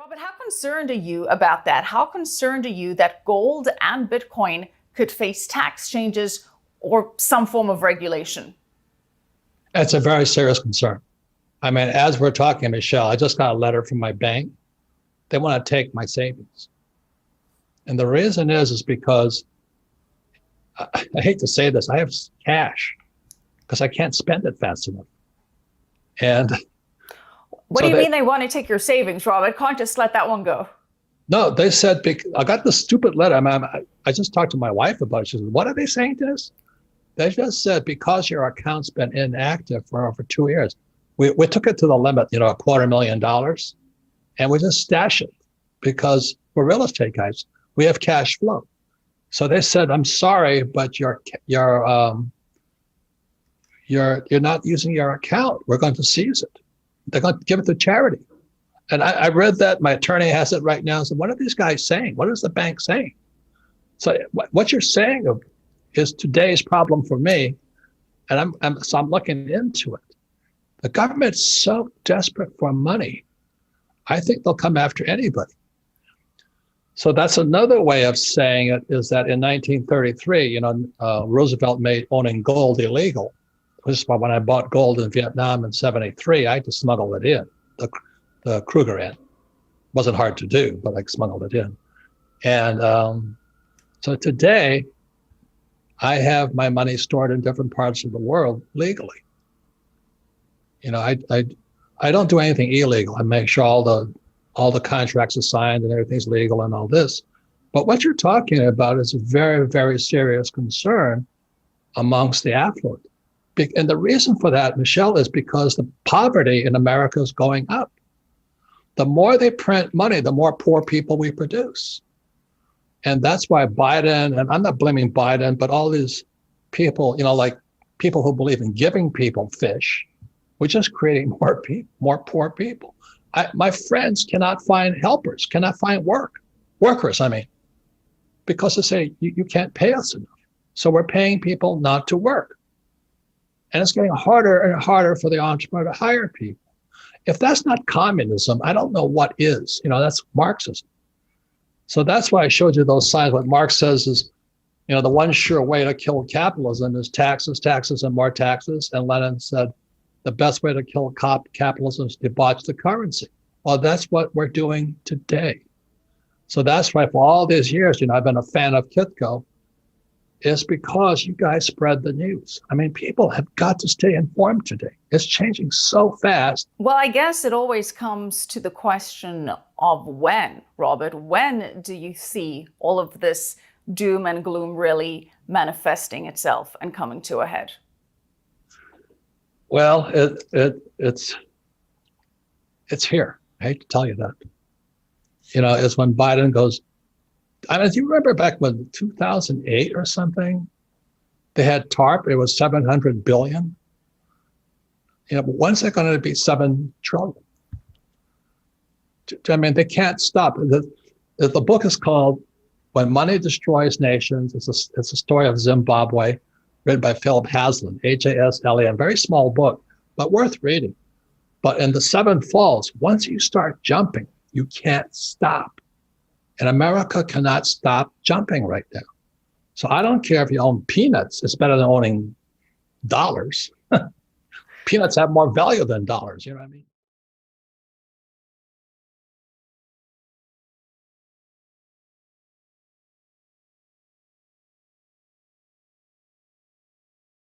Robert, how concerned are you about that? How concerned are you that gold and Bitcoin could face tax changes or some form of regulation? It's a very serious concern. I mean, as we're talking, Michelle, I just got a letter from my bank. They want to take my savings. And the reason is because I hate to say this, I have cash because I can't spend it fast enough. And What so do you mean they want to take your savings, Robert? Can't just let that one go. no, they said, I got this stupid letter. I just talked to my wife about it. She said, what are they saying to us? They just said, because your account's been inactive for over 2 years, we took it to the limit, $250,000, and we just stash it because we're real estate guys. We have cash flow. So they said, I'm sorry, but you're not using your account. We're going to seize it. They're going to give it to charity. And I read that. My attorney has it right now. So what are these guys saying? What is the bank saying? So what you're saying is today's problem for me. And I'm looking into it. The government's so desperate for money. I think they'll come after anybody. So that's another way of saying it is that in 1933, Roosevelt made owning gold illegal. This is why when I bought gold in Vietnam in 73, I had to smuggle it in, the Kruger end. Wasn't hard to do, but I smuggled it in. And so today, I have my money stored in different parts of the world legally. I don't do anything illegal. I make sure all the contracts are signed and everything's legal and all this. But what you're talking about is a very, very serious concern amongst the affluent. And the reason for that, Michelle, is because the poverty in America is going up. The more they print money, the more poor people we produce. And that's why Biden, and I'm not blaming Biden, but all these people, like people who believe in giving people fish, we're just creating more poor people. My friends cannot find helpers, cannot find workers, because they say, you can't pay us enough. So we're paying people not to work. And it's getting harder and harder for the entrepreneur to hire people. If that's not communism, I don't know what is. That's Marxism. So that's why I showed you those signs. What Marx says is, the one sure way to kill capitalism is taxes, taxes, and more taxes. And Lenin said, the best way to kill capitalism is to debauch the currency. Well, that's what we're doing today. So that's why for all these years, I've been a fan of Kitco. It's because you guys spread the news. People have got to stay informed today. It's changing so fast. Well, I guess it always comes to the question of when, Robert. When do you see all of this doom and gloom really manifesting itself and coming to a head? Well, it's here. I hate to tell you that. It's when Biden goes. Do you remember back when 2008 or something, they had TARP, it was 700 billion. But when's it going to be 7 trillion? They can't stop. The book is called When Money Destroys Nations. It's a story of Zimbabwe, written by Philip Haslam, Haslam. Very small book, but worth reading. But in the 7 falls, once you start jumping, you can't stop. And America cannot stop jumping right now. So I don't care if you own peanuts. It's better than owning dollars. Peanuts have more value than dollars. You know what I mean?